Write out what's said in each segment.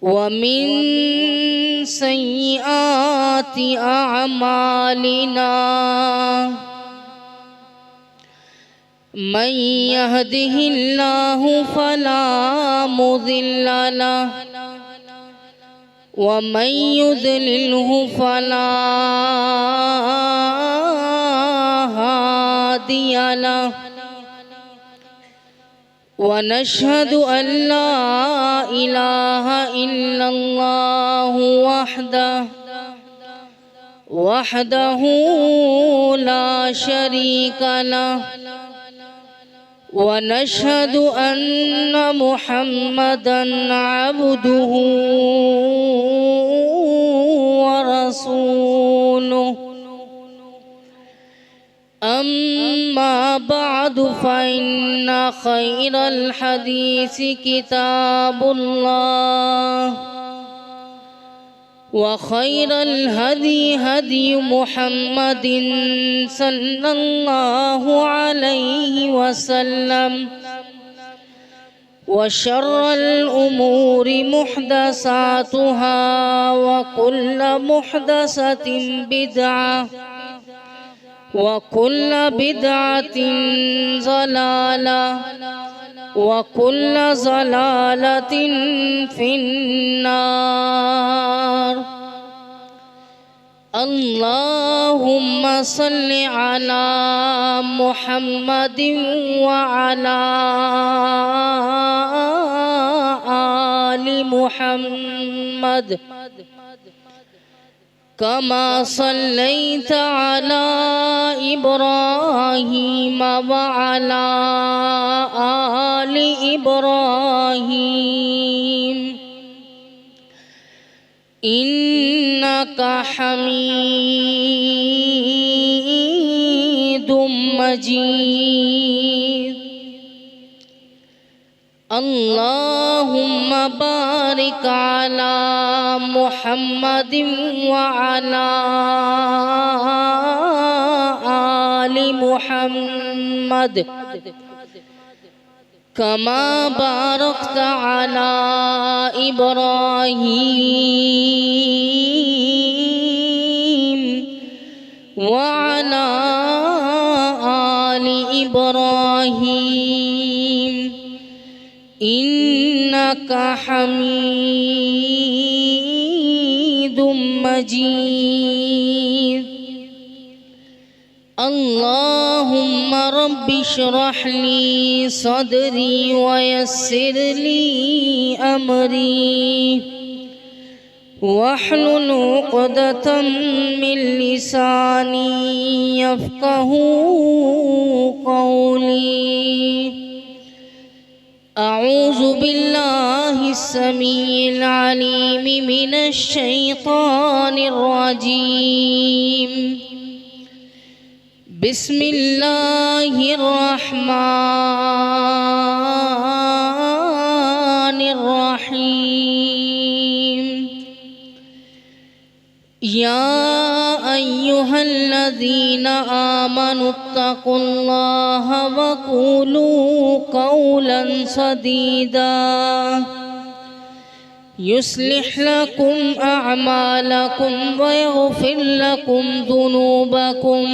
वमिन सय्यिआति अअमालिना मन यहदिहिल्लाहु फला मुदिल्ल लहु वमन युद्लिल्हु फला हादिय लहु वनशहदु अल्ला इलाहा इल्लल्लाहु वहदहु ला शरीका लहु वनशहदु अन्न मुहम्मदन अब्दुहु व रसूलुहु अम्मा बअदु फ़इन्न खैरल हदीस किताबुल्लाह व खैरल हदी हदी मुहम्मदिन सल्लल्लाहु अलैहि वसल्लम व शर्रल उमूरि मुहदसातुहा व कुल्लु मुहदसतिन बिदअह वकुल्ल बिदअतिन ज़लाला वकुल्ल ज़लालतिन फिन्नार। अल्लाहुम्मा सल्लि अला मुहम्मदिन व अला आलि मुहम्मद कमा सल्लैत अला इब्राहीम व अला आलि इब्राहीम इन्नका हमीदुम मजीद। अल्लाहुम्मा बारिक अला मुहम्मदिन व अला आलि मुहम्मद कमा बारकत अला इब्राहीम व अला आलि इब्राहीम इन्नका हमीदुम मजीद। अल्लाहुम्मा रब्बि इश्रह ली सदरी व यस्सिर ली अमरी वहलुल उक़दतम मिन लिसानी यफ़क़हू क़ौली। अऊज़ु बिल्लाहि अस्समीइल अलीम मिनश शैतानिर रजीम। बिस्मिल्लाहिर रहमानिर रहीम। या अय्युहल्लज़ीना आमनुत्तक़ुल्लाह व क़ूलू क़ौलन सदीदा युस्लिह लकुम अअमालकुम व यग़फ़िर लकुम ज़ुनूबकुम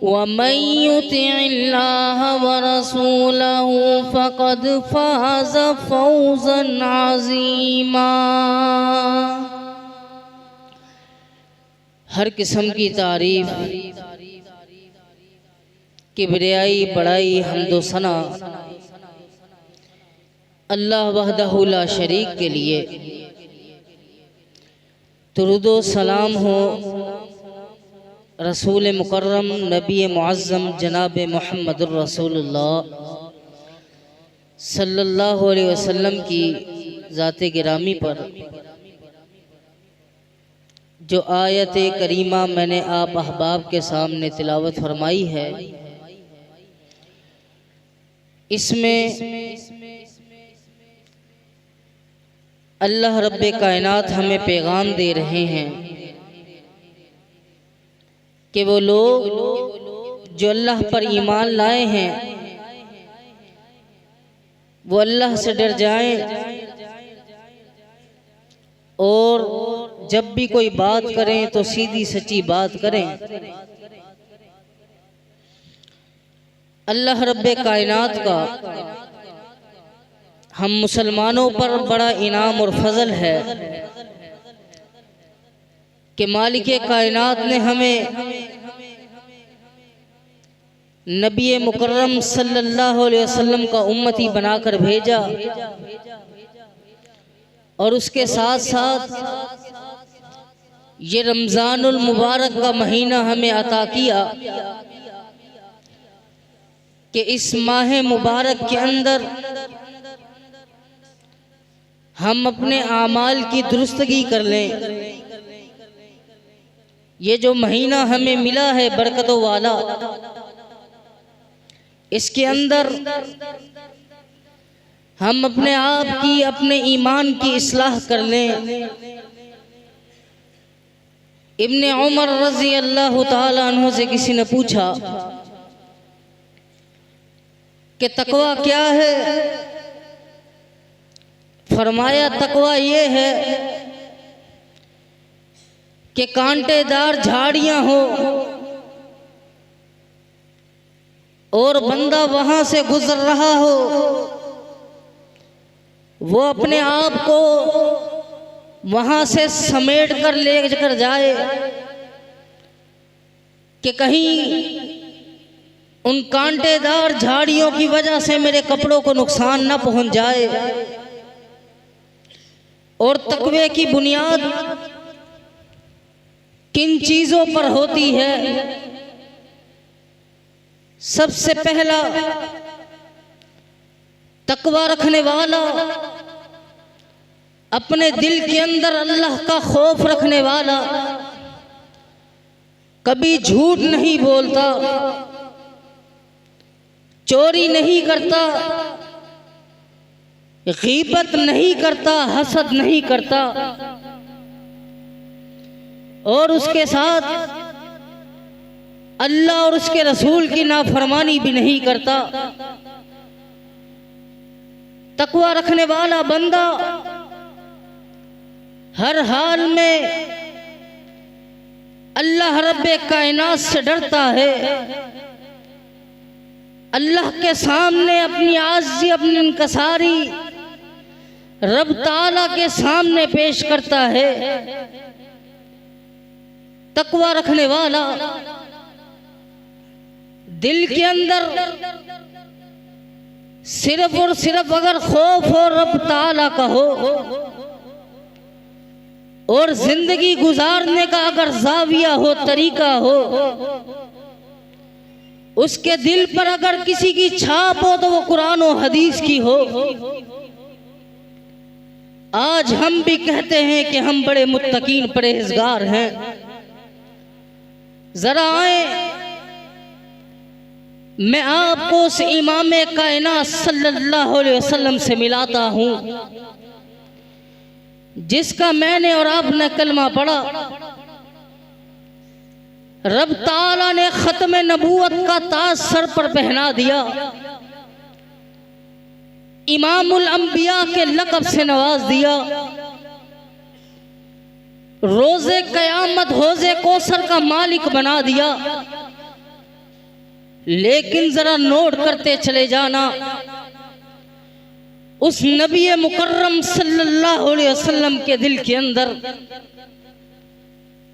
वमन युतिइल्लाह व रसूलहु फ़क़द फ़ाज़ फ़ौज़न अज़ीमा। हर किस्म की तारीफ, किबरियाई, बड़ाई, हम्दो सना अल्लाह वहदहु ला शरीक के लिए। दुरूदो सलाम हो रसूल मुकर्रम नबी मुअज़्ज़म जनाब मुहम्मदुर रसूलुल्लाह सल्लल्लाहु अलैहि वसल्लम की ज़ाते गिरामी पर। जो आयत करीमा मैंने आप अहबाब के सामने तिलावत फरमाई है, इसमें अल्लाह रब्बे कायनात हमें पैगाम दे रहे हैं कि वो लोग जो अल्लाह पर ईमान लाए हैं वो अल्लाह से डर जाएं और जब भी कोई बात करें तो सीधी सच्ची बात करें। अल्लाह रब्बे कायनात का हम मुसलमानों पर बड़ा इनाम और फजल है कि मालिके कायनात ने हमें नबी मुकर्रम सल्लल्लाहु अलैहि वसल्लम का उम्मती बनाकर भेजा और उसके साथ साथ ये रमज़ानुल मुबारक का महीना हमें अता किया कि इस माह मुबारक के अंदर हम अपने आमाल की दुरुस्तगी कर लें। ये जो महीना हमें मिला है बरकतों वाला, इसके अंदर हम अपने आप की, अपने ईमान की इस्लाह कर लें। इब्ने उमर रज़ी अल्लाह ताला अन्हु से किसी ने पूछा कि तकवा क्या है? फरमाया तकवा ये है कि कांटेदार झाड़ियां हो और बंदा वहां से गुजर रहा हो, वो अपने आप को वहां से समेट कर ले कर जाए कि कहीं उन कांटेदार झाड़ियों की वजह से मेरे कपड़ों को नुकसान न पहुंच जाए। और तकवे की बुनियाद किन चीजों पर होती है? सबसे पहला, तकवा रखने वाला अपने दिल के अंदर अल्लाह का खौफ रखने वाला कभी झूठ नहीं बोलता, चोरी नहीं करता, गीबत नहीं करता, हसद नहीं करता, और उसके साथ अल्लाह और उसके रसूल की नाफरमानी भी नहीं करता। तकवा रखने वाला बंदा हर हाल में अल्लाह रब्बे कायनात से डरता है, अल्लाह के सामने अपनी आज़ी, अपनी इनकसारी रब ताला के सामने पेश करता है। तकवा रखने वाला दिल के अंदर सिर्फ और सिर्फ अगर खौफ हो रब ताला का हो और जिंदगी गुजारने का अगर जाविया हो, तरीका हो, उसके दिल पर अगर किसी की छाप हो तो वो कुरान और हदीस की हो। आज हम भी कहते हैं कि हम बड़े मुत्तकीन परहेजगार हैं। जरा आए मैं आपको उस इमाम कायनात सल्लल्लाहु अलैहि वसल्लम से मिलाता हूं जिसका मैंने और आपने कलमा पढ़ा। रब ताला ने खत्म नबूवत का ताज सर पर पहना दिया, इमामुल अंबिया के लक़ब से नवाज दिया, रोजे कयामत हौज़े कौसर का मालिक बना दिया। लेकिन जरा नोट करते चले जाना, उस नबी मुकर्रम सल्लल्लाहु अलैहि वसल्लम के दिल के अंदर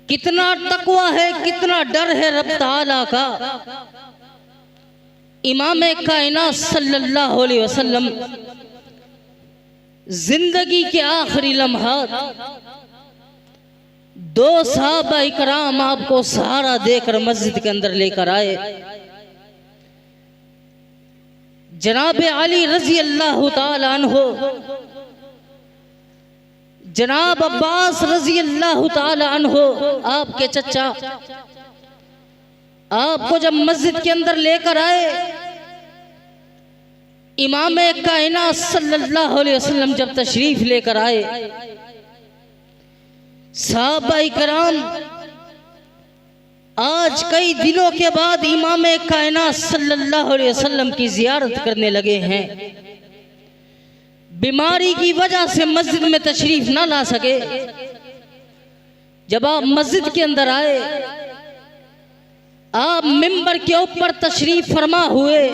कितना तकवा है, कितना डर है रब ताला का। इमाम कायनात सल्लल्लाहु अलैहि वसल्लम जिंदगी के आखिरी लम्हात दो सहाबा इकराम आपको सहारा देकर मस्जिद के अंदर लेकर आए। जनाब अली रजी अल्लाह ताला अन्हु, जनाब अब्बास रजी अल्लाह ताला अन्हु, आपके चचा, आपको जब मस्जिद के अंदर लेकर आए, इमाम कायनात सल्लल्लाहु अलैहि वसल्लम जब तशरीफ लेकर आए, सहाबा इकराम आज कई दिनों के बाद इमाम कायनात सल्लल्लाहु अलैहि वसल्लम की जियारत करने लगे हैं। बीमारी की वजह से मस्जिद में तशरीफ ना ला सके, जब आप मस्जिद के अंदर आए, आप मिंबर के ऊपर तशरीफ फरमा हुए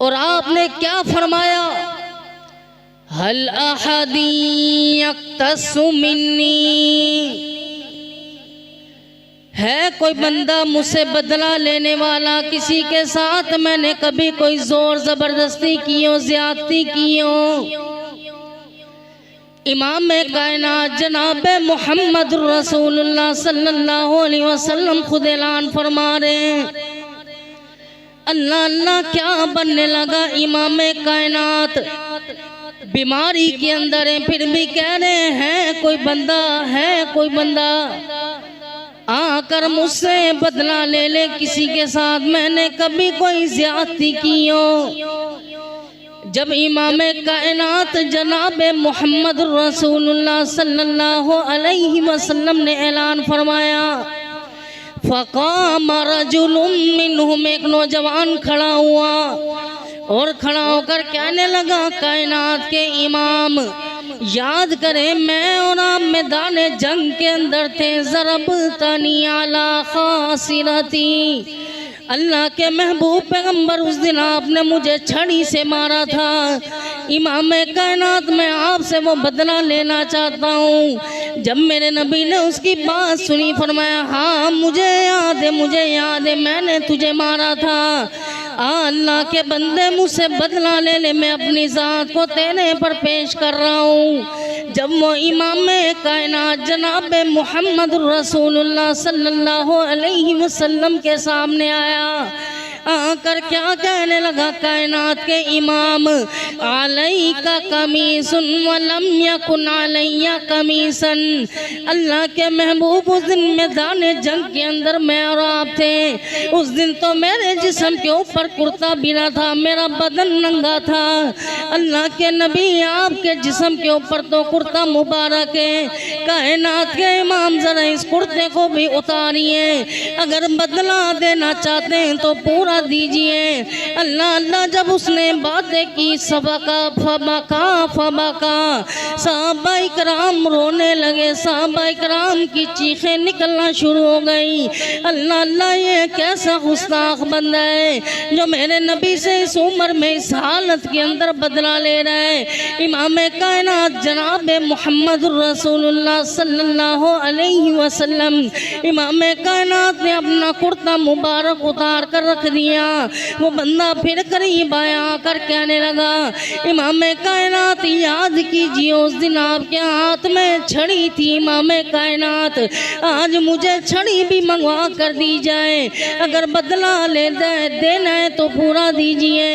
और आपने क्या फरमाया, हल अहदी यक्तसु मिन्नी, है कोई बंदा मुझसे बदला लेने वाला, किसी के साथ मैंने कभी कोई जोर जबरदस्ती की हो, ज्यादती की हो। इमाम कायनात जनाब मोहम्मद रसूलुल्लाह सल्लल्लाहु अलैहि वसल्लम खुद ऐलान फरमा रहे हैं, अल्लाह अल्लाह क्या बनने लगा। इमाम कायनात बीमारी के अंदर है, फिर भी कह रहे हैं कोई बंदा है, कोई बंदा आकर मुझसे बदला ले ले, किसी के साथ मैंने कभी कोई ज्यादती की हो। जब इमाम कायनात जनाब मोहम्मद रसूलुल्लाह सल्लल्लाहु अलैहि वसल्लम ने ऐलान फरमाया, फ़क़ाम रजुलुम मिनहुम, एक नौजवान खड़ा हुआ और खड़ा होकर कहने लगा, कायनात के इमाम याद करें मैं और आप मैदान जंग के अंदर थे, ज़रबतनी अला खासिरती, अल्लाह के महबूब पैगंबर उस दिन आपने मुझे छड़ी से मारा था। इमाम कायनात मैं आपसे वो बदला लेना चाहता हूँ। जब मेरे नबी ने उसकी बात सुनी, फरमाया हाँ मुझे याद है, मुझे याद है, मैंने तुझे मारा था। अल्लाह के बंदे मुझसे बदला ले ले, मैं अपनी ज़ात को तेरे पर पेश कर रहा हूँ। जब वो इमाम कायनात जनाब मोहम्मद रसूलुल्लाह सल्लल्लाहु अलैहि वसल्लम के सामने आया, आकर क्या कहने लगा, कायनात के इमाम अलैका कमीसन वलम यकुन अलैया कमीसन, अल्लाह के महबूब उस दिन मैदान जंग के अंदर मैं और आप थे। उस दिन तो मेरे जिस्म के ऊपर कुर्ता बिना था, मेरा बदन नंगा था। अल्लाह के नबी आपके जिस्म के ऊपर तो कुर्ता मुबारक है। कायनात के इमाम जरा इस कुर्ते को भी उतारिए, अगर बदला देना चाहते हैं तो पूरा दीजिए। अल्लाह अल्लाह जब उसने बातें की, सबका फबका फबका, साहबा इकराम रोने लगे, साहबा इकराम की चीखें निकलना शुरू हो गई। अल्लाह अल्लाह ये कैसा गुस्ताख बंदा है जो मेरे नबी से इस उम्र में इस हालत के अंदर बदला ले रहा है। इमाम कायनात जनाब मोहम्मद रसूलुल्लाह सल्लल्लाहु अलैहि वसल्लम, इमाम कायनात ने अपना कुर्ता मुबारक उतार कर रख दिया। वो बंदा फिर करीब आया, आकर कहने लगा, इमाम कायनात याद कीजिए उस दिन आपके हाथ में छड़ी थी। इमाम कायनात आज मुझे छड़ी भी मंगवा कर दी जाए, अगर बदला ले देना है तो पूरा दीजिए।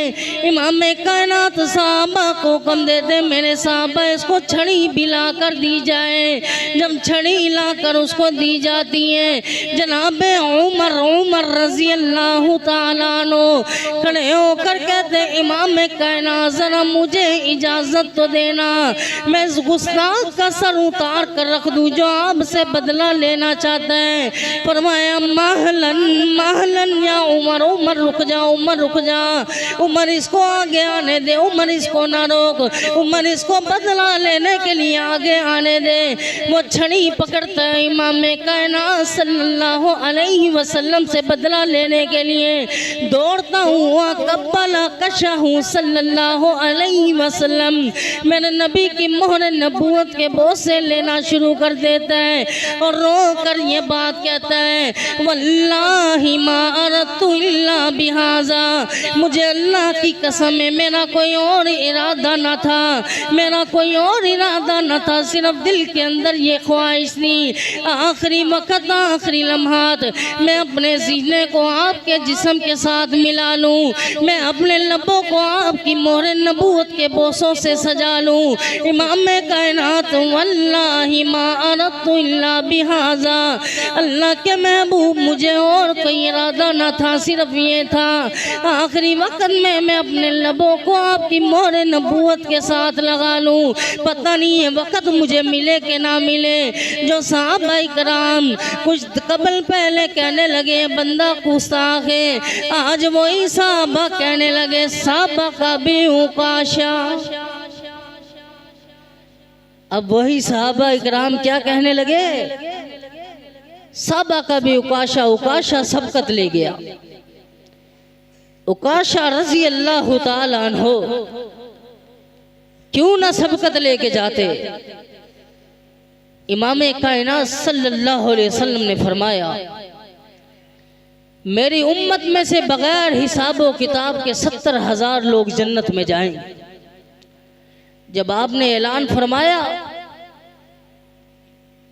इमाम कायनात साहबा को कम देते, मेरे साहबा इसको छड़ी भी ला कर दी जाए। जब छड़ी ला कर उसको दी जाती है, जनाब उमर रजी अल्लाह ताला खड़े होकर कहते, इमाम कायनात जरा मुझे इजाजत तो देना, मैं इस गुस्ताख का सर उतार कर रख दूं जो आपसे बदला लेना चाहता है। फरमाया महलन महलन या उमर, उमर रुक जा, उमर रुक जा, उमर इसको आगे आने दे, उमर इसको ना रोक, उमर इसको बदला लेने के लिए आगे आने दे। वो छड़ी पकड़ता है, इमाम कायनात सल्लल्लाहु अलैहि वसल्लम से बदला लेने के लिए दौड़ता हुआ कब्बला कशहू सल्लल्लाहु अलैहि वसल्लम, मेरे नबी की मोहर नबूवत के बोसे लेना शुरू कर देता है और रो कर ये बात कहता है, वल्लाहि मा अरदतु इल्ला बिहाजा, मुझे अल्लाह की कसम है मेरा कोई और इरादा न था, मेरा कोई और इरादा न था, सिर्फ दिल के अंदर ये ख्वाहिश थी। आखिरी वक्त, आखिरी लम्हात मैं अपने सीने को आपके जिस्म के साथ मिला लूँ, मैं अपने लबों को आपकी मोहर नबूवत के बोसों से सजा लूँ। इमाम कायनात वल्लाहि मा अरदतु इल्ला बिहाजा, अल्लाह के महबूब मुझे और कोई इरादा न था, सिर्फ ये था आखिरी वक्त में मैं अपने लबों को आपकी मोहर नबूवत के साथ लगा लूँ। पता नहीं ये वक्त मुझे मिले कि ना मिले। जो सहाबाए कराम कुछ कबल पहले कहने लगे बंदा गुस्ताख है, आज वही सहाबा कहने लगे सहाबा का भी उकाशा। अब वही सहाबा इकराम क्या कहने लगे, सहाबा का भी उकाशा। उकाशा सबकत ले गया। उकाशा रजी अल्लाह ताला अन्हो क्यों ना सबकत लेके जाते। इमाम कायनात सल्लल्लाहु अलैहि वसल्लम ने फरमाया मेरी उम्मत में से बगैर हिसाबो किताब के 70,000 लोग जन्नत में जाएंगे। जब आपने ऐलान फरमाया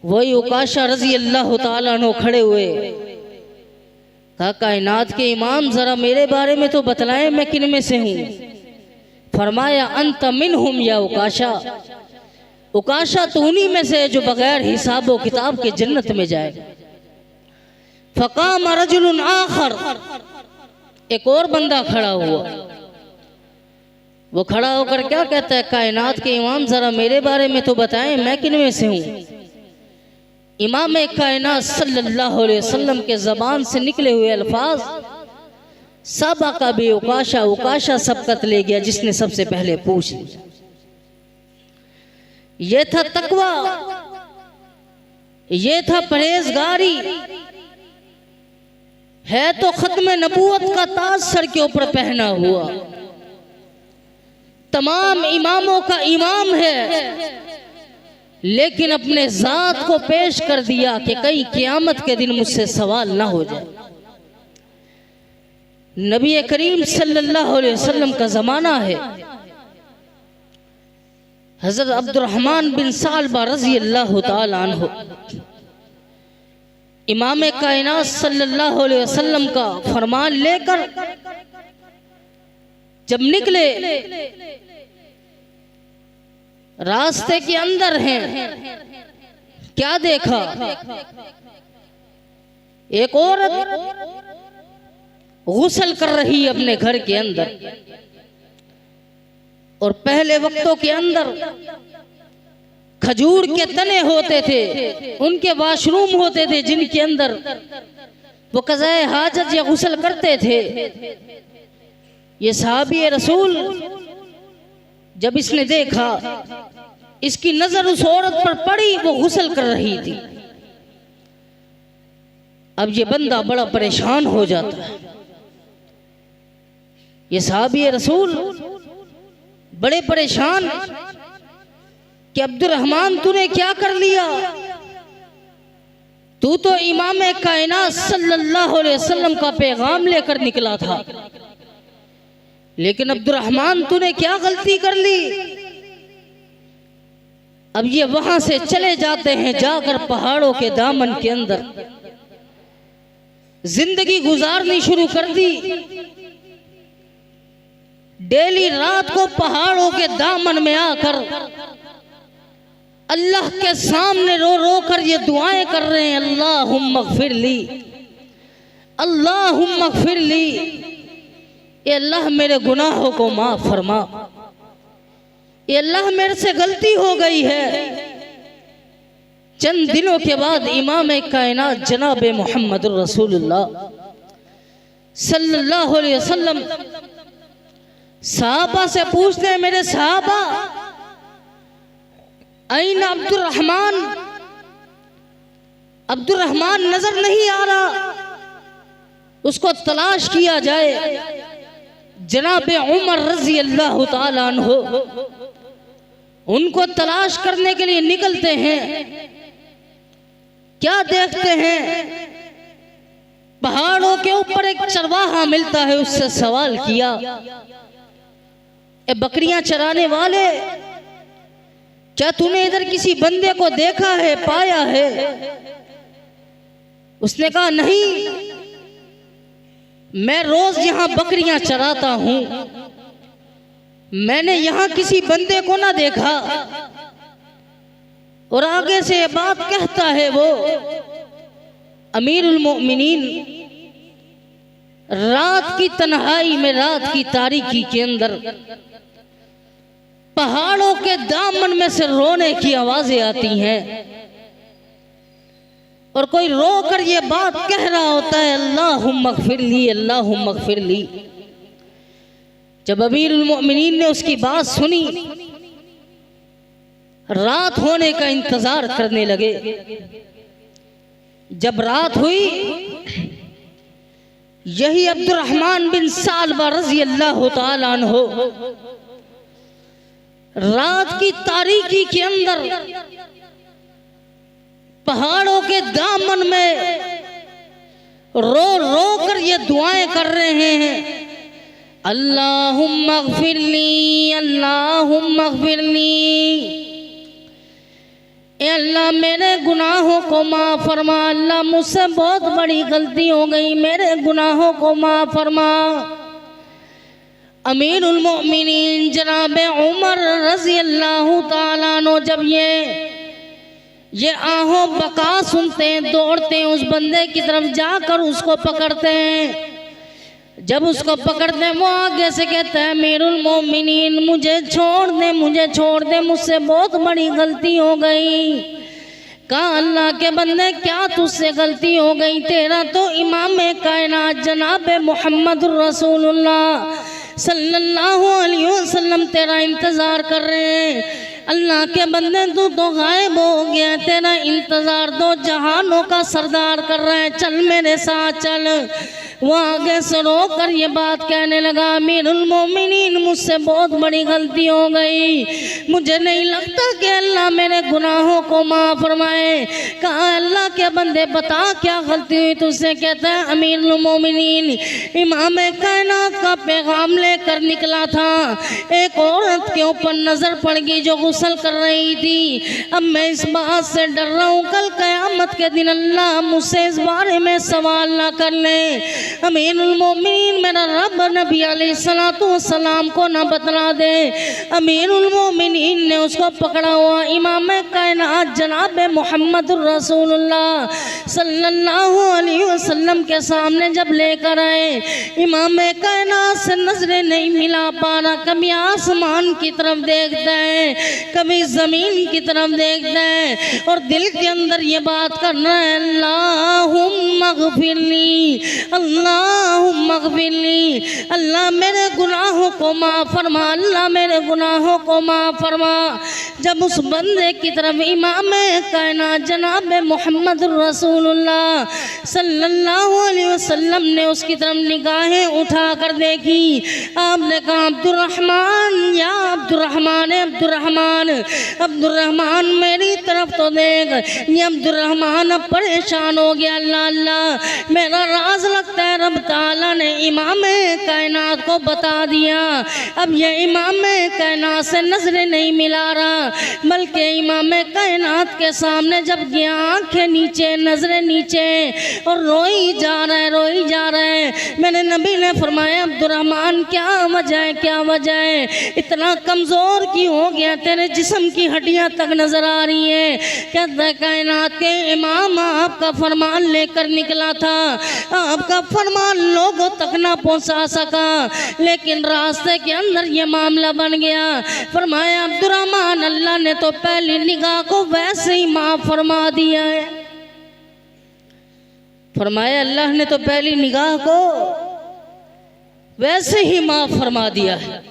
वही उकाशा रजी अल्लाह ताला अन्हु खड़े हुए, कहा कायनात के इमाम जरा मेरे बारे में तो बतलाएं मैं किन में से हूँ। फरमाया अंत मिनहुम या उकाशा, उकाशा तो उन्हीं में से जो बगैर हिसाबो किताब के जन्नत में जाए। फकाम रजुलन आखर, एक और बंदा खड़ा हुआ। वो खड़ा होकर क्या कहता है, कायनात के इमाम जरा मेरे बारे में तो बताएं मैं किन में से हूँ। इमाम कायनात सल्लल्लाहु अलैहि वसल्लम के ज़बान से निकले हुए अल्फाज सबा का भी उकाशा, उकाशा सबकत ले गया जिसने सबसे पहले पूछ लिया। ये था तकवा, ये था परहेजगारी। है तो खत्म नबूवत का ताज सर के ऊपर पहना हुआ, तमाम इमामों का इमाम है, लेकिन अपने जात को पेश कर दिया कि कहीं क़यामत के दिन मुझसे सवाल ना हो जाए। नबी करीम सल्लल्लाहु अलैहि वसल्लम का ज़माना है। हज़रत अब्दुर्रहमान बिन सालबा रज़ी अल्लाह ताला अन्हु इमाम कायनात सल्लल्लाहु अलैहि वसल्लम का फरमान लेकर जब निकले, रास्ते के अंदर हैं, क्या देखा, एक औरत गुस्ल कर रही अपने घर के अंदर। और पहले वक्तों के अंदर खजूर के तने होते थे, उनके वाशरूम होते थे जिनके अंदर वो कज़ाए हाजत या गुस्ल करते थे। ये सहाबी रसूल जब इसने देखा, इसकी नजर उस औरत पर पड़ी, वो गुस्ल कर रही थी। अब ये बंदा बड़ा परेशान हो जाता है। ये सहाबी रसूल बड़े परेशान कि अब्दुर्रहमान तूने क्या कर लिया, तू तो इमाम कायनात सल्लल्लाहु अलैहि वसल्लम का पैगाम लेकर निकला था, लेकिन अब्दुर्रहमान तूने क्या गलती कर ली। अब ये वहां से चले जाते हैं, जाकर पहाड़ों के दामन के अंदर जिंदगी गुजारनी शुरू कर दी। डेली रात को पहाड़ों के दामन में आकर अल्लाह के सामने रो रो कर ये दुआएं कर रहे हैं, अल्लाहुम्मा ग़फ़िरली, अल्लाहुम्मा ग़फ़िरली, ये अल्लाह मेरे गुनाहों को माफ फरमा, ये अल्लाह मेरे से गलती हो गई है। चंद दिनों के बाद इमाम कायनात जनाब मुहम्मदुर रसूलुल्लाह सल्लल्लाहु अलैहि वसल्लम सहाबा से पूछते हैं, मेरे सहाबा ऐन अब्दुर्रहमान, अब्दुर्रहमान नजर नहीं आ रहा, उसको तलाश किया जाए। जनाब उमर रजी अल्लाह ताला अन्हु उनको तलाश करने के लिए निकलते हैं। क्या देखते हैं, पहाड़ों के ऊपर एक चरवाहा मिलता है, उससे सवाल किया, ए बकरियां चराने वाले, क्या तूने इधर किसी बंदे को देखा है, पाया है? उसने कहा नहीं, मैं रोज यहां बकरियां चराता हूं, मैंने यहां किसी बंदे को ना देखा। और आगे से ये बात कहता है वो अमीरुल मोमिनीन, रात की तन्हाई में, रात की तारीकी के अंदर पहाड़ों के दामन में से रोने की आवाजें आती हैं। और कोई रो कर ये बात कह रहा होता है अल्लाहुम्मा अग़फ़िरली, अल्लाहुम्मा अग़फ़िरली। जब अमीरुल मोमिनीन ने उसकी बात सुनी, रात होने का इंतजार करने लगे। जब रात हुई, यही अब्दुर्रहमान बिन सालबा रज़ी अल्लाह तआला अन्हु रात की तारीकी के अंदर पहाड़ों के दामन में रो रो कर ये दुआएं कर रहे हैं, अल्लाहुम्मा अग़फ़िरली, अल्लाहुम्मा अग़फ़िरली। ए अल्लाह मेरे गुनाहों को माफ़ फरमा, अल्लाह मुझसे बहुत बड़ी गलती हो गई, मेरे गुनाहों को माफ़ फरमा। अमीरुल मोमिनीन जनाब उमर रज़ी अल्लाह तआला अन्हु जब ये आहों बका सुनते हैं, दौड़ते हैं, उस बंदे की तरफ जाकर उसको पकड़ते हैं। जब उसको पकड़ते हैं, वो आगे से कहता है अमीरुल मोमिनीन मुझे छोड़ दे, मुझे छोड़ दे, मुझसे बहुत बड़ी गलती हो गई। कहा अल्लाह के बंदे क्या तुझसे गलती हो गई? तेरा तो इमाम कायनात जनाब मुहम्मदुर रसूलुल्लाह सल्लल्लाहु अलैहि वसल्लम तेरा इंतज़ार कर रहे हैं। अल्लाह के बंदे तू तो गायब हो गया, तेरा इंतज़ार दो जहानों का सरदार कर रहा है, चल मेरे साथ चल। वो आगे से रो कर ये बात कहने लगा, अमीरुल मोमिनीन मुझसे बहुत बड़ी गलती हो गई, मुझे नहीं लगता कि अल्लाह मेरे गुनाहों को माफ़ फरमाए। कहा अल्लाह के बंदे बता क्या गलती हुई तुझसे? कहता है अमीरुल मोमिनीन इमाम कायनात का पैगाम लेकर निकला था, एक औरत के ऊपर नज़र पड़ गई जो गुस्ल कर रही थी। अब मैं इस बात से डर रहा हूँ कल क़यामत के दिन अल्लाह मुझसे इस बारे में सवाल ना कर ले। अमीरुल मोमिनीन मेरा रब नबी अलैहिस्सलातु वस्सलाम को ना बतला दे। अमीरुल मोमिनीन ने उसको पकड़ा हुआ इमाम कायनात जनाब मुहम्मदुर रसूलुल्लाह सल्लल्लाहु अलैहि वसल्लम के सामने जब लेकर आए, इमाम कायनात से नजरें नहीं मिला पा रहा, कभी आसमान की तरफ देखता है, कभी जमीन की तरफ देखता है और दिल के अंदर ये बात करना है अल्लाहुम्मा अग़फ़िरली, अल्लाहुम्मा अग़फ़िरली, अल्लाह मेरे गुनाहों को माफ़ फरमा, अल्लाह मेरे गुनाहों को माफ़ फरमा। जब उस बंदे की तरफ इमाम कायनात जनाब मुहम्मद रसूलुल्लाह सल्लल्लाहु अलैहि वसल्लम ने उसकी तरफ निगाहें उठा कर देखी, आपने कहा अब्दुर्रहमान, या अब्दुर्रहमान, अब्दुर्रहमान, अब्दुर्रहमान मेरी तरफ तो देख। ये अब्दुर्रहमान अब परेशान हो गया, अल्लाह अल्लाह मेरा राज लगता है रब ताला ने इमाम कायनात को बता दिया। अब ये इमाम कायनात से नजरें नहीं मिला रहा, बल्कि इमाम कायनात के सामने जब गया आंखें नीचे नजरें नीचे और रोई जा रहा है, रोई जा रहा है। मेरे नबी ने फरमाया अब्दुर्रहमान क्या वजह है, क्या वजह है, इतना कमज़ोर क्यों हो गया, तेरे जिस्म की हड्डियां तक नजर आ रही है। कहता है कायनात के इमाम आपका फरमान लेकर निकला था, आपका फरमान लोगों तक ना पहुंचा सका, लेकिन रास्ते के अंदर ये मामला बन गया। फरमाया अब्दुर्रहमान अल्लाह ने तो पहली निगाह को वैसे ही माफ फरमा दिया है। फरमाया अल्लाह ने तो पहली निगाह को वैसे ही माफ फरमा दिया है।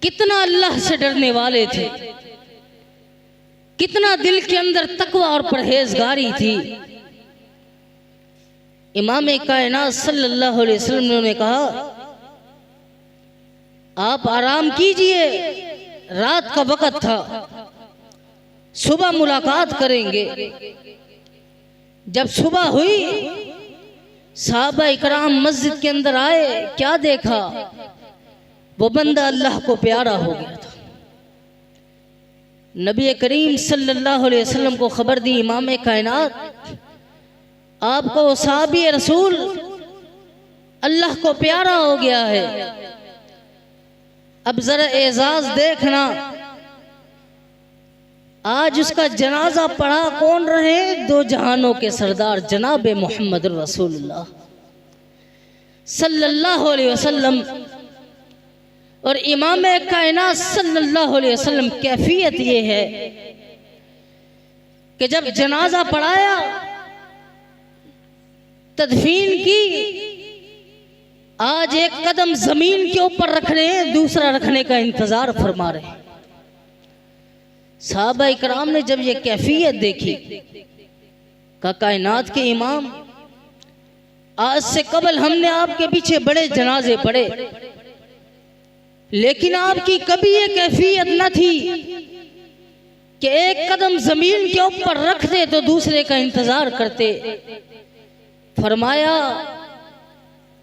कितना अल्लाह से डरने वाले थे, कितना दिल के अंदर तकवा और परहेजगारी थी। इमाम कायनात सल्लल्लाहु अलैहि वसल्लम ने कहा आप आराम कीजिए, रात का वक़्त था, सुबह मुलाकात करेंगे। जब सुबह हुई सहाबा इकराम मस्जिद के अंदर आए, क्या देखा, वो बंदा अल्लाह को प्यारा हो गया था। नबी करीम सल्लल्लाहु अलैहि वसल्लम को खबर दी इमाम कायनात आपको सहाबी रसूल अल्लाह को प्यारा हो गया है। अब जरा एजाज देखना, आज उसका जनाजा पढ़ा कौन रहे? दो जहानों के सरदार जनाब मुहम्मद रसूलुल्लाह सल्लल्लाहु अलैहि वसल्लम और इमाम कायनात सल्लल्लाहु अलैहि वसल्लम। कैफियत ये है, कि जब जनाजा पढ़ाया, तदफीन की, आज एक कदम जमीन के ऊपर रख रहे हैं, दूसरा रखने का इंतजार फरमा रहे हैं। सहाबा इकराम ने जब ये कैफियत देखी, का कायनात के इमाम, आज से कबल हमने आपके पीछे बड़े जनाजे पढ़े, लेकिन आपकी कभी ये कैफियत न थी कि एक कदम जमीन के ऊपर रखते तो दूसरे का इंतजार करते। फरमाया,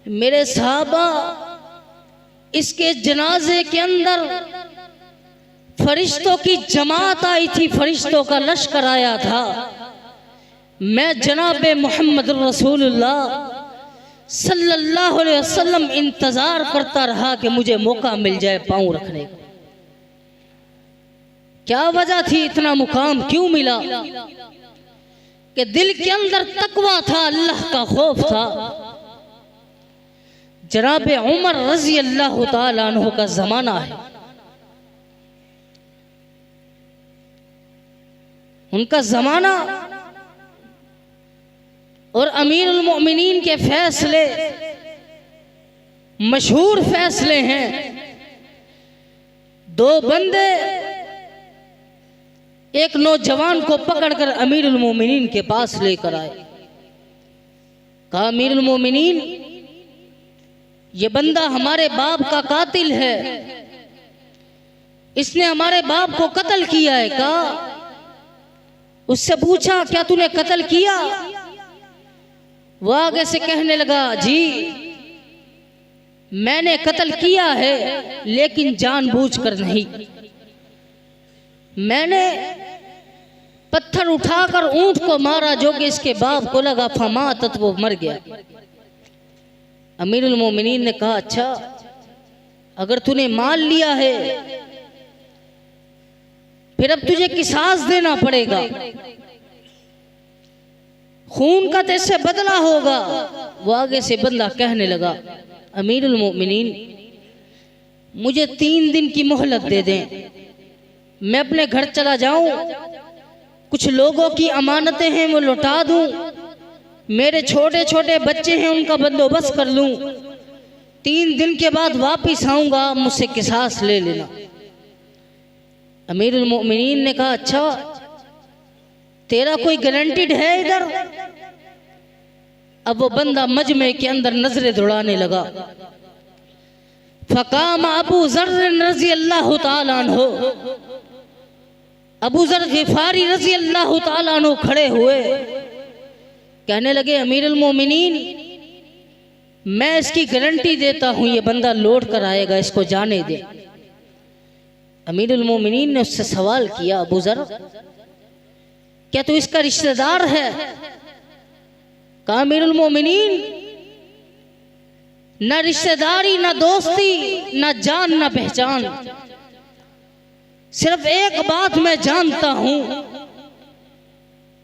मेरे सहाबा, इसके जनाजे के अंदर फरिश्तों की जमात आई थी, फरिश्तों का लश्कर आया था। मैं जनाबे मोहम्मद रसूलुल्लाह सल्लल्लाहु अलैहि वसल्लम इंतजार करता रहा कि मुझे मौका मिल जाए पांव रखने का। क्या वजह थी, इतना मुकाम क्यों मिला? कि दिल के अंदर तकवा था, अल्लाह का खौफ था। जनाबे उमर रजी अल्लाह ताला अन्हु का जमाना है, उनका जमाना, और अमीरुल मोमिनीन के फैसले मशहूर फैसले हैं। दो बंदे एक नौजवान को पकड़कर अमीरुल मोमिनीन के पास लेकर आए। कहा, अमीरुल मोमिनीन, ये बंदा हमारे बाप का कातिल है, इसने हमारे बाप को कत्ल किया है। कहा, उससे पूछा, क्या तूने कत्ल किया? वो आगे से कहने लगा, जी मैंने कत्ल किया है, लेकिन जानबूझकर नहीं। मैंने पत्थर उठाकर ऊंट को मारा, जो कि इसके बाप को लगा, फमातत, वो मर गया। अमीरुल मोमिनीन ने कहा, अच्छा, अगर तूने मान लिया है, फिर अब तुझे किसास देना पड़ेगा, खून का तेरे बदला होगा। वो आगे से बंदा कहने लगा, अमीरुल मोमिनीन, मुझे 3 दिन की मोहलत दे दें, मैं अपने घर चला जाऊं, कुछ लोगों की अमानतें हैं वो लौटा दूं, मेरे छोटे छोटे बच्चे हैं उनका बंदोबस्त कर लूं, 3 दिन के बाद वापिस आऊंगा, मुझसे किसास ले लेना। अमीरुल मोमिनीन ने कहा, अच्छा, तेरा कोई गारंटीड है इधर? अब वो बंदा मजमे के अंदर नजरें दौड़ाने लगा। फकाम अबू ज़र रज़ी अल्लाह ताला अन्हु, अबू ज़र गिफारी रज़ी अल्लाह ताला अन्हु खड़े हुए, कहने लगे, अमीरुल मोमिनीन, मैं इसकी गारंटी देता हूं, ये बंदा लौट कर आएगा, इसको जाने दे। अमीरुल मोमिनीन ने उससे सवाल किया, अबू ज़र, क्या तू इसका रिश्तेदार है? कहा, अमीरुल मोमिनीन, ना रिश्तेदारी, ना दोस्ती, ना जान, ना पहचान, सिर्फ एक बात मैं जानता हूं,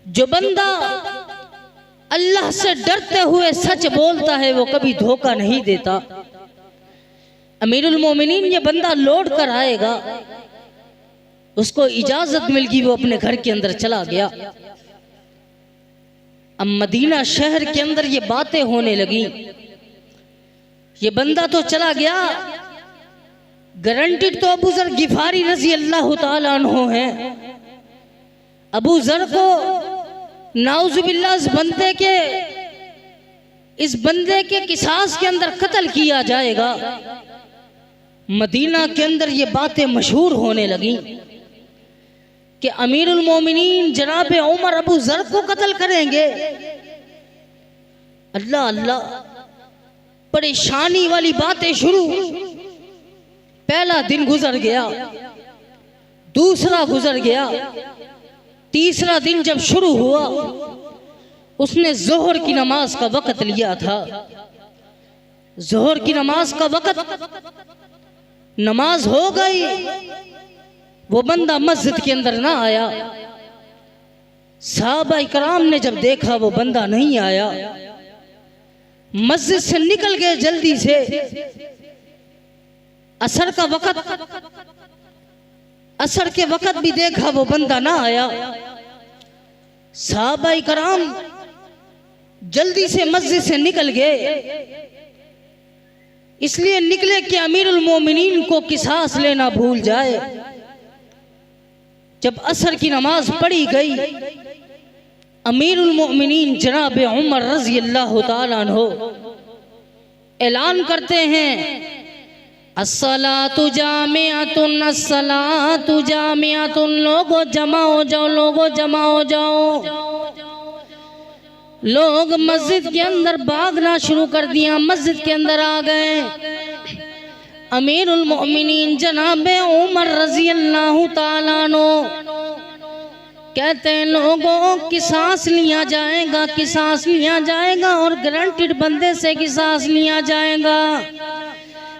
जो बंदा अल्लाह से डरते हुए सच बोलता है वो कभी धोखा नहीं देता। अमीरुल मोमिनीन, ये बंदा लौट कर आएगा। उसको इजाजत मिल गई, वो अपने घर के अंदर चला गया। अब मदीना शहर के अंदर ये बातें होने लगी, ये बंदा तो चला गया, गारंटीड तो अबू ज़र गिफारी रज़ी अल्लाह ताला अन्हु है। अबू ज़र को नाउज़ुबिल्लाह इस बंदे के किसास के अंदर कत्ल किया जाएगा। मदीना के अंदर ये बातें मशहूर होने लगी कि अमीरुल मोमिनीन जनाब उमर अबू ज़र को कत्ल करेंगे। अल्लाह अल्लाह, परेशानी वाली बातें शुरू। पहला दिन गुजर गया, दूसरा गुजर गया, तीसरा दिन जब शुरू हुआ, उसने जोहर की नमाज का वक़्त लिया था। जोहर की नमाज का वक़्त, नमाज हो गई, वो बंदा मस्जिद के अंदर ना आया। सहाबा इकराम ने जब देखा वो बंदा नहीं आया, मस्जिद से निकल गए जल्दी से। असर का वक़्त, असर के वक़्त भी देखा वो बंदा ना आया। सहाबाई कराम जल्दी से मस्जिद से निकल गए। इसलिए निकले कि अमीरुल मोमिनीन को किसास लेना भूल जाए। जब असर की नमाज पढ़ी गई, अमीरुल मोमिनीन जनाब उमर रज़ी अल्लाह तआला अन्हु ऐलान करते हैं, अस्सलातु जामिअतुन, अस्सलातु जामिअतुन, लोगो जमा हो जाओ, लोगो जमा हो जाओ। लोग मस्जिद के अंदर भागना शुरू कर दिया, मस्जिद के अंदर आ गए। अमीरुल मोमिनीन जनाब उमर रज़ी अल्लाह तआला अन्हु कहते हैं, लोगों किसास लिया जाएगा, किसास लिया जाएगा और गारंटीड बंदे से किसास लिया जाएगा,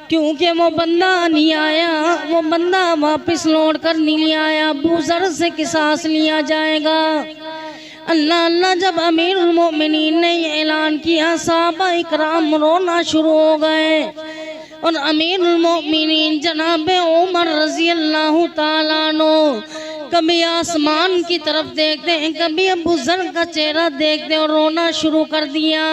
क्योंकि वो बंदा नहीं आया, वो बंदा वापस लौट कर नहीं आया। अबू ज़र से किसास लिया जाएगा। अल्लाह अल्लाह जब अमीरुल मोमिनीन ने ऐलान किया, सहाबा इकराम रोना शुरू हो गए। और अमीरुल मोमिनीन जनाब उमर रज़ी अल्लाह तआला अन्हु कभी आसमान की तरफ देखते हैं, कभी अबू ज़र का चेहरा देखते और रोना शुरू कर दिया।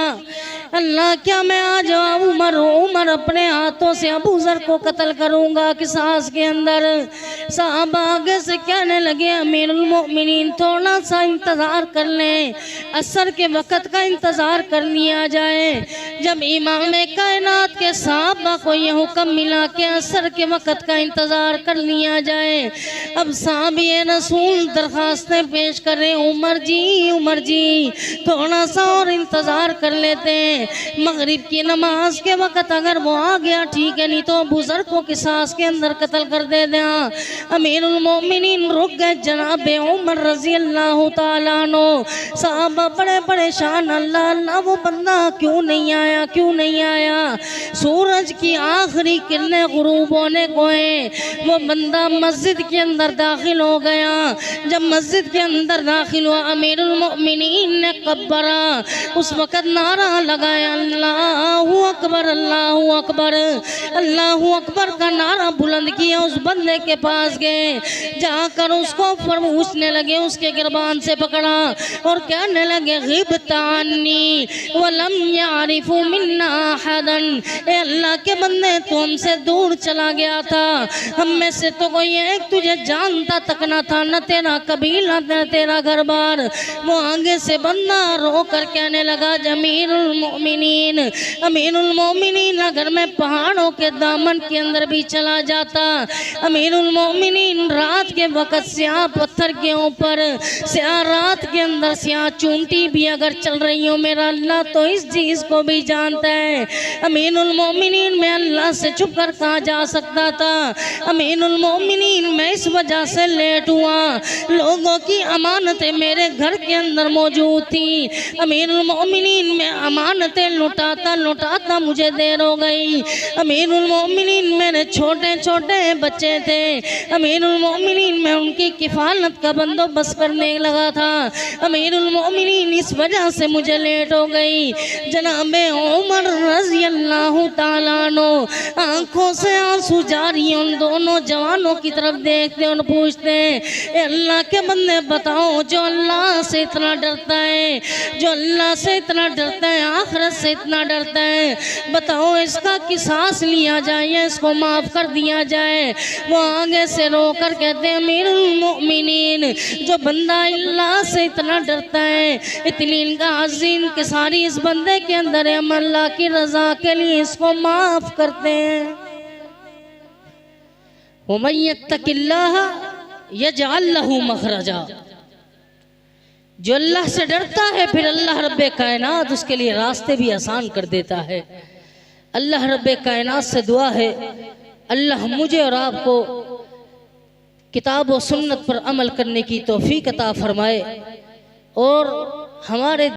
अल्लाह, क्या मैं आज उमर अपने हाथों से अबू ज़र को कत्ल करूंगा किसास के अंदर। साहबा आगे से कहने लगे, अमीरुल मोमिनीन थोड़ा सा इंतज़ार कर लें, असर के वक़्त का इंतज़ार कर लिया जाए। जब इमाम कायनात के साहबा को यह हुक्म मिला कि असर के वक़्त का इंतज़ार कर लिया जाए, अब साहबी रसूल दरख्वास्तें पेश कर रहे, उमर जी थोड़ा सा और इंतज़ार कर लेते हैं, मगरिब की नमाज के वक़्त अगर वो आ गया ठीक है, नहीं तो अबू ज़र को किसास के अंदर कत्ल कर दे देना। अमीरुल मोमिनीन रुक गए। जनाब उमर रज़ी अल्लाह तआला अन्हु साहबा बड़े परेशान, अल्लाह अल्लाह वो बंदा क्यों नहीं आया, क्यों नहीं आया। सूरज की आखिरी किरणें गुरूब होने को है, वो बंदा मस्जिद के अंदर दाखिल हो गया। जब मस्जिद के अंदर दाखिल हुआ, अमीरुल मोमिनीन ने कब्बरा, उस वक़्त नारा लगा, अल्लाहु अकबर, अल्लाहु अकबर, अल्लाहु अकबर का नारा बुलंद किया। उस बंदे के पास गए, जाकर उसको फरमूसने लगे, उसके गिरबान से पकड़ा और कहने लगे, गिब्ता अन्नी वलम यारिफु मिन्ना अहदन। ए अल्लाह के बंदे, तू हमसे दूर चला गया था, हम में से तो कोई एक तुझे जानता तक न था, न तेरा कबीला न तेरा घर बार। वो आगे से बंदा रो कर कहने लगा, अमीरुल मोमिनीन अगर मैं पहाड़ों के दामन के अंदर भी चला जाता, अमीरुल मोमिनीन रात के वक़्त स्याह पत्थर के ऊपर, स्याह रात के अंदर स्याह चूंटी भी अगर चल रही हो, मेरा अल्लाह तो इस चीज़ को भी जानता है। अमीरुल मोमिनीन मैं अल्लाह से छुप कर कहाँ जा सकता था। अमीरुल मोमिनीन मैं इस वजह से लेट हुआ, लोगों की अमानतें मेरे घर के अंदर मौजूद थी। अमीरुल मोमिनीन मैं अमानतें लुटाता मुझे देर हो गई। अमीरुल मोमिनीन मेरे छोटे छोटे बच्चे थे, अमीरुल मोमिनीन मैं उनकी किफालत का बंदोबस्त करने लगा था। अमीरुल मोमिनीन इस वजह से मुझे लेट हो गई। जनाब उमर रज़ी अल्लाह तआला अन्हु आंखों से आंसू जारी उन दोनों जवानों की तरफ देखते और पूछते, अल्लाह के बंदे बताओ, जो अल्लाह से इतना डरता है, जो अल्लाह से इतना डरता है, आखिरत से इतना डरता है, बताओ इसका किसास लिया जाए, इसको माफ़ कर दिया जाए। वो आगे से रो कर कहते हैं, अमीरुल मोमिनीन जो बंदा अल्लाह से इतना डरता है, इतनी इनका अज़ीम के सारी इस बंदे के अंदर है, हम अल्लाह की रज़ा के लिए इसको माफ़ करते हैं। वमन यत्तकिल्लाह यजअल लहू मखरजा, जो अल्लाह से डरता है फिर अल्लाह रब्बे कायनात उसके लिए रास्ते भी आसान कर देता है। अल्लाह रब्बे कायनात से दुआ है, अल्लाह मुझे और आपको किताब और सुन्नत पर अमल करने की तौफीक अता फरमाए और हमारे